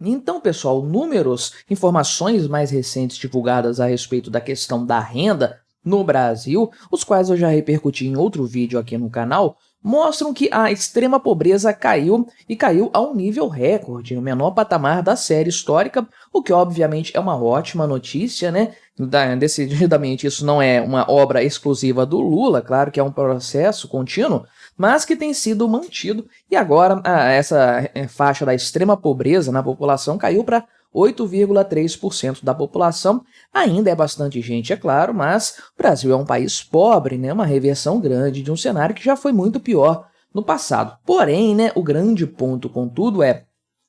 Então, pessoal, números, informações mais recentes divulgadas a respeito da questão da renda no Brasil, os quais eu já repercuti em outro vídeo aqui no canal, mostram que a extrema pobreza caiu e caiu a um nível recorde, no menor patamar da série histórica, o que obviamente é uma ótima notícia, né? Decididamente isso não é uma obra exclusiva do Lula, claro que é um processo contínuo, mas que tem sido mantido e agora essa faixa da extrema pobreza na população caiu para 8,3% da população. Ainda é bastante gente, é claro, mas o Brasil é um país pobre, né? Uma reversão grande de um cenário que já foi muito pior no passado. Porém, né, o grande ponto, contudo, é: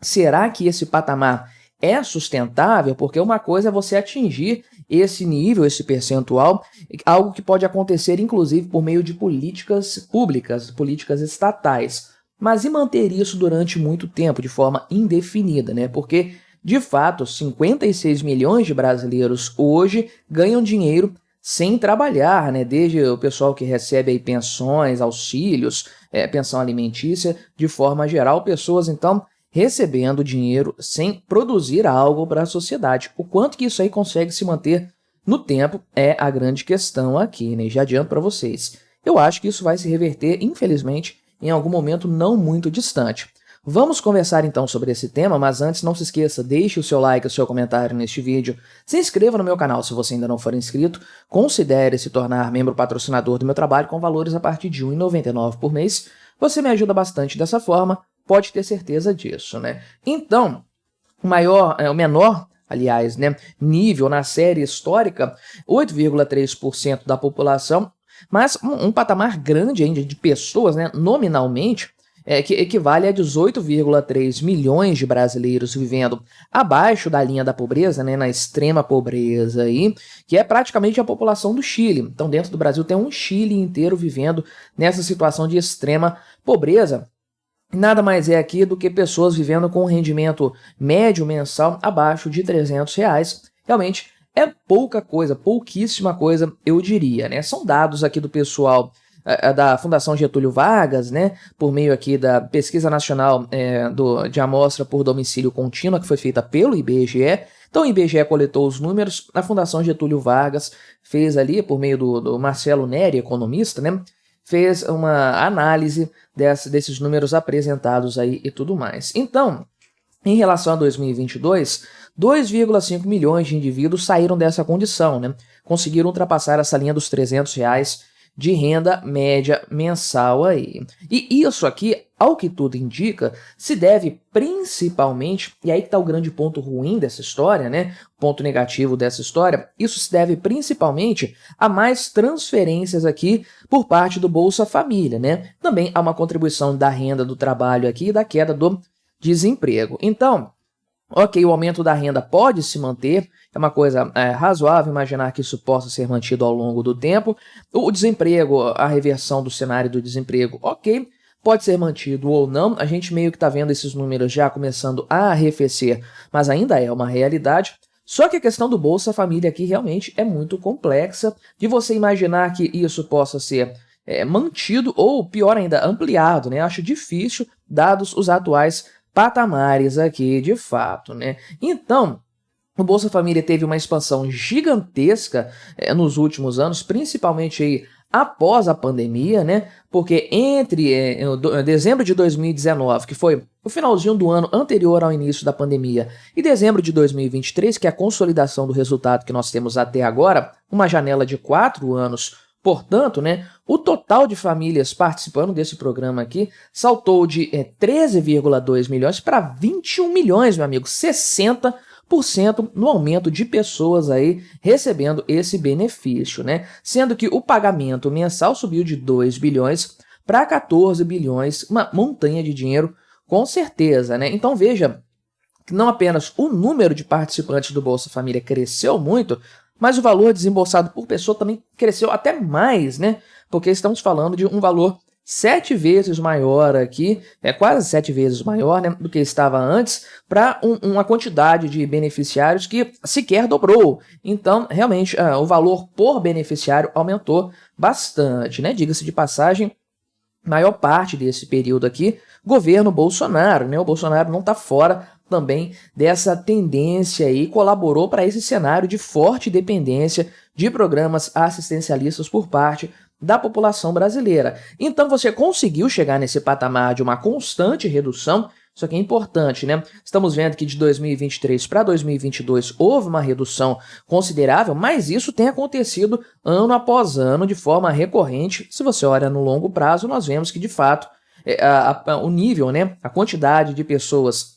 será que esse patamar é sustentável? Porque uma coisa é você atingir esse nível, esse percentual, algo que pode acontecer inclusive por meio de políticas públicas, políticas estatais. Mas e manter isso durante muito tempo, de forma indefinida, né? Porque, de fato, 56 milhões de brasileiros hoje ganham dinheiro sem trabalhar, né? Desde o pessoal que recebe aí pensões, auxílios, pensão alimentícia, de forma geral, pessoas, então, recebendo dinheiro sem produzir algo para a sociedade. O quanto que isso aí consegue se manter no tempo é a grande questão aqui, né? Já adianto para vocês. Eu acho que isso vai se reverter, infelizmente, em algum momento não muito distante. Vamos conversar então sobre esse tema, mas antes não se esqueça, deixe o seu like, o seu comentário neste vídeo, se inscreva no meu canal se você ainda não for inscrito, considere se tornar membro patrocinador do meu trabalho com valores a partir de R$ 1,99 por mês, você me ajuda bastante dessa forma, pode ter certeza disso, né? Então, o menor, aliás, né, nível na série histórica, 8,3% da população, mas um patamar grande ainda de pessoas, né, nominalmente, que equivale a 18,3 milhões de brasileiros vivendo abaixo da linha da pobreza, né, na extrema pobreza, aí, que é praticamente a população do Chile. Então, dentro do Brasil tem um Chile inteiro vivendo nessa situação de extrema pobreza. Nada mais é aqui do que pessoas vivendo com um rendimento médio mensal abaixo de R$ 300. Realmente é pouca coisa, pouquíssima coisa, eu diria, né? São dados aqui do pessoal da Fundação Getúlio Vargas, né? Por meio aqui da Pesquisa Nacional de Amostra por Domicílio Contínua, que foi feita pelo IBGE. Então o IBGE coletou os números, a Fundação Getúlio Vargas fez ali, por meio do Marcelo Neri, economista, né? Fez uma análise desses números apresentados aí e tudo mais. Então, em relação a 2022, 2,5 milhões de indivíduos saíram dessa condição, né? Conseguiram ultrapassar essa linha dos R$ 300 de renda média mensal aí. E isso aqui, ao que tudo indica, se deve principalmente, e aí que está o grande ponto ruim dessa história, né? Ponto negativo dessa história, isso se deve principalmente a mais transferências aqui por parte do Bolsa Família, né? Também há uma contribuição da renda do trabalho aqui e da queda do desemprego. Então, ok, o aumento da renda pode se manter, é uma coisa razoável imaginar que isso possa ser mantido ao longo do tempo. O desemprego, a reversão do cenário do desemprego, ok, pode ser mantido ou não. A gente meio que está vendo esses números já começando a arrefecer, mas ainda é uma realidade. Só que a questão do Bolsa Família aqui realmente é muito complexa, de você imaginar que isso possa ser mantido ou, pior ainda, ampliado, né? Acho difícil, dados os atuais patamares aqui de fato, né? Então, o Bolsa Família teve uma expansão gigantesca nos últimos anos, principalmente aí após a pandemia, né? Porque entre dezembro de 2019, que foi o finalzinho do ano anterior ao início da pandemia, e dezembro de 2023, que é a consolidação do resultado que nós temos até agora, uma janela de 4 anos. Portanto, né, o total de famílias participando desse programa aqui saltou de 13,2 milhões para 21 milhões, meu amigo, 60% no aumento de pessoas aí recebendo esse benefício, né? Sendo que o pagamento mensal subiu de 2 bilhões para 14 bilhões, uma montanha de dinheiro com certeza, né? Então veja que não apenas o número de participantes do Bolsa Família cresceu muito, mas o valor desembolsado por pessoa também cresceu até mais, né? Porque estamos falando de um valor 7 vezes maior aqui, quase 7 vezes maior, né, do que estava antes, para uma quantidade de beneficiários que sequer dobrou. Então, realmente, o valor por beneficiário aumentou bastante, né? Diga-se de passagem, maior parte desse período aqui, governo Bolsonaro, né? O Bolsonaro não está fora também dessa tendência e colaborou para esse cenário de forte dependência de programas assistencialistas por parte da população brasileira. Então você conseguiu chegar nesse patamar de uma constante redução. Isso aqui é importante, né? Estamos vendo que de 2023 para 2022 houve uma redução considerável, mas isso tem acontecido ano após ano de forma recorrente. Se você olha no longo prazo, nós vemos que de fato o nível, né, a quantidade de pessoas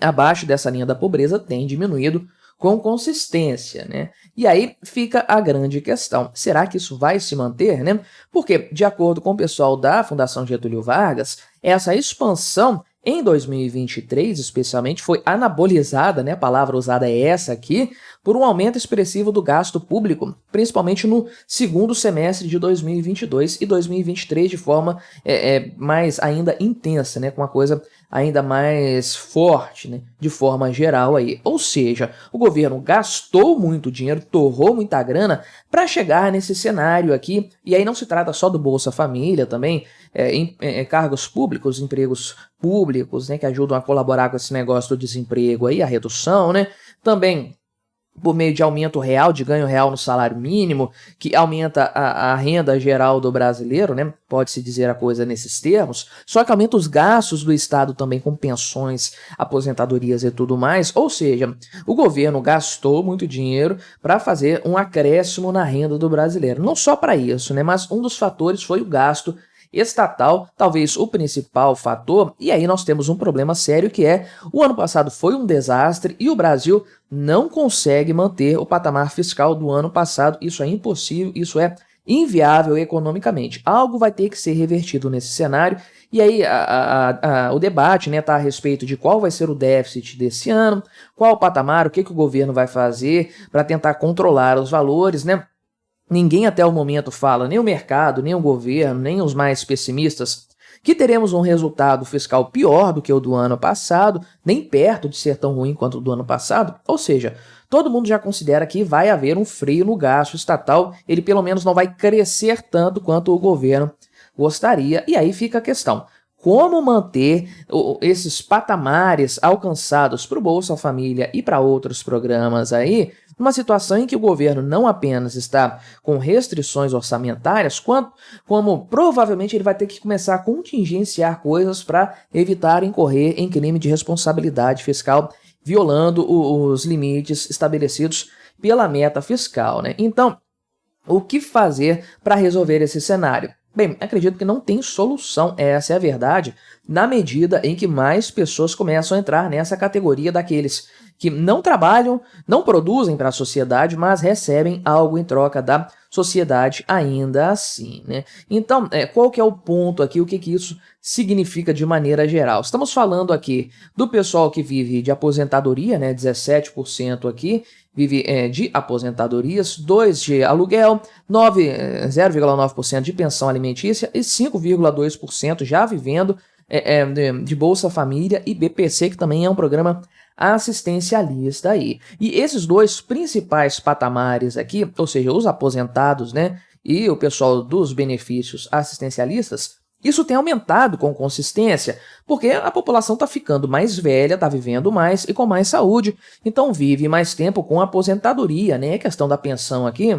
abaixo dessa linha da pobreza tem diminuído com consistência, né? E aí fica a grande questão, será que isso vai se manter, né? Porque, de acordo com o pessoal da Fundação Getúlio Vargas, essa expansão em 2023, especialmente, foi anabolizada, né? A palavra usada é essa aqui, por um aumento expressivo do gasto público, principalmente no segundo semestre de 2022 e 2023 de forma mais ainda intensa, né? Com uma coisa ainda mais forte, né? De forma geral aí. Ou seja, o governo gastou muito dinheiro, torrou muita grana para chegar nesse cenário aqui, e aí não se trata só do Bolsa Família também, cargos públicos, empregos públicos, né, que ajudam a colaborar com esse negócio do desemprego aí, a redução, né, também por meio de aumento real, de ganho real no salário mínimo, que aumenta a renda geral do brasileiro, né? Pode-se dizer a coisa nesses termos, só que aumenta os gastos do Estado também com pensões, aposentadorias e tudo mais, ou seja, o governo gastou muito dinheiro para fazer um acréscimo na renda do brasileiro. Não só para isso, né? Mas um dos fatores foi o gasto estatal, talvez o principal fator, e aí nós temos um problema sério que é, o ano passado foi um desastre e o Brasil não consegue manter o patamar fiscal do ano passado, isso é impossível, isso é inviável economicamente. Algo vai ter que ser revertido nesse cenário, e aí o debate, né, tá a respeito de qual vai ser o déficit desse ano, qual o patamar, o que o governo vai fazer para tentar controlar os valores, né? Ninguém até o momento fala, nem o mercado, nem o governo, nem os mais pessimistas, que teremos um resultado fiscal pior do que o do ano passado, nem perto de ser tão ruim quanto o do ano passado. Ou seja, todo mundo já considera que vai haver um freio no gasto estatal, ele pelo menos não vai crescer tanto quanto o governo gostaria. E aí fica a questão, como manter esses patamares alcançados para o Bolsa Família e para outros programas aí, numa situação em que o governo não apenas está com restrições orçamentárias, como provavelmente ele vai ter que começar a contingenciar coisas para evitar incorrer em crime de responsabilidade fiscal, violando os limites estabelecidos pela meta fiscal, né? Então, o que fazer para resolver esse cenário? Bem, acredito que não tem solução, essa é a verdade, na medida em que mais pessoas começam a entrar nessa categoria daqueles que não trabalham, não produzem para a sociedade, mas recebem algo em troca da sociedade ainda assim, né? Então, qual que é o ponto aqui, o que isso significa de maneira geral? Estamos falando aqui do pessoal que vive de aposentadoria, né? 17% aqui vive de aposentadorias, 2% de aluguel, 0,9% de pensão alimentícia e 5,2% já vivendo de Bolsa Família e BPC, que também é um programa assistencialista aí. E esses dois principais patamares aqui, ou seja, os aposentados, né, e o pessoal dos benefícios assistencialistas, isso tem aumentado com consistência, porque a população está ficando mais velha, está vivendo mais e com mais saúde, então vive mais tempo com aposentadoria, né? A questão da pensão aqui,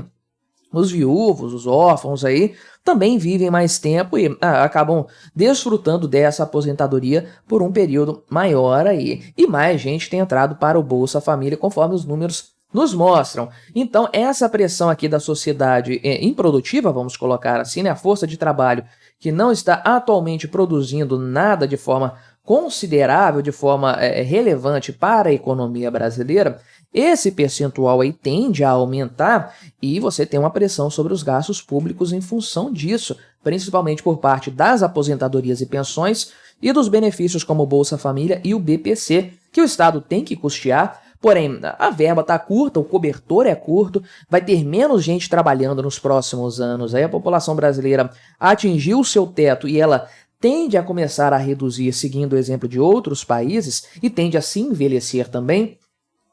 os viúvos, os órfãos aí, também vivem mais tempo e acabam desfrutando dessa aposentadoria por um período maior aí. E mais gente tem entrado para o Bolsa Família, conforme os números nos mostram. Então, essa pressão aqui da sociedade improdutiva, vamos colocar assim, né, a força de trabalho que não está atualmente produzindo nada de forma considerável, de forma relevante para a economia brasileira, esse percentual aí tende a aumentar e você tem uma pressão sobre os gastos públicos em função disso, principalmente por parte das aposentadorias e pensões e dos benefícios como o Bolsa Família e o BPC, que o Estado tem que custear. Porém, a verba está curta, o cobertor é curto, vai ter menos gente trabalhando nos próximos anos. Aí a população brasileira atingiu o seu teto e ela tende a começar a reduzir, seguindo o exemplo de outros países, e tende a se envelhecer também.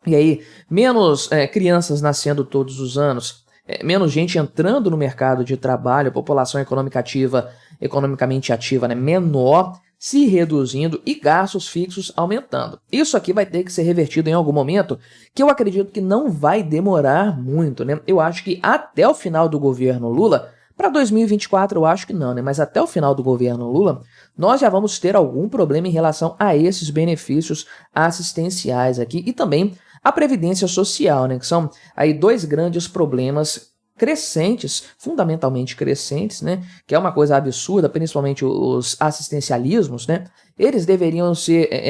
E aí, menos crianças nascendo todos os anos, menos gente entrando no mercado de trabalho, a população economicamente ativa, né, menor, se reduzindo e gastos fixos aumentando. Isso aqui vai ter que ser revertido em algum momento, que eu acredito que não vai demorar muito, né? Eu acho que até o final do governo Lula, para 2024 eu acho que não, né? Mas até o final do governo Lula, nós já vamos ter algum problema em relação a esses benefícios assistenciais aqui e também a previdência social, né? Que são aí dois grandes problemas crescentes, fundamentalmente crescentes, né, que é uma coisa absurda, principalmente os assistencialismos, né, eles deveriam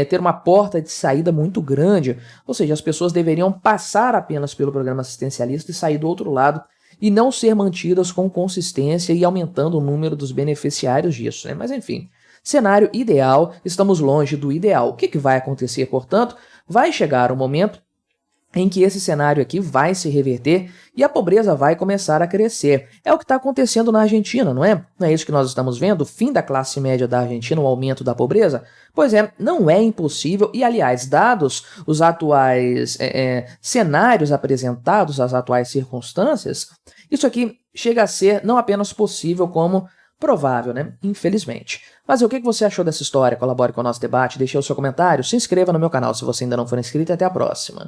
ter uma porta de saída muito grande, ou seja, as pessoas deveriam passar apenas pelo programa assistencialista e sair do outro lado, e não ser mantidas com consistência e aumentando o número dos beneficiários disso, né, mas enfim. Cenário ideal, estamos longe do ideal. O que vai acontecer, portanto? Vai chegar um momento em que esse cenário aqui vai se reverter e a pobreza vai começar a crescer. É o que está acontecendo na Argentina, não é? Não é isso que nós estamos vendo? O fim da classe média da Argentina, o aumento da pobreza? Pois é, não é impossível e, aliás, dados os atuais cenários apresentados, as atuais circunstâncias, isso aqui chega a ser não apenas possível, como provável, né? Infelizmente. Mas o que você achou dessa história? Colabore com o nosso debate, deixe o seu comentário, se inscreva no meu canal se você ainda não for inscrito e até a próxima.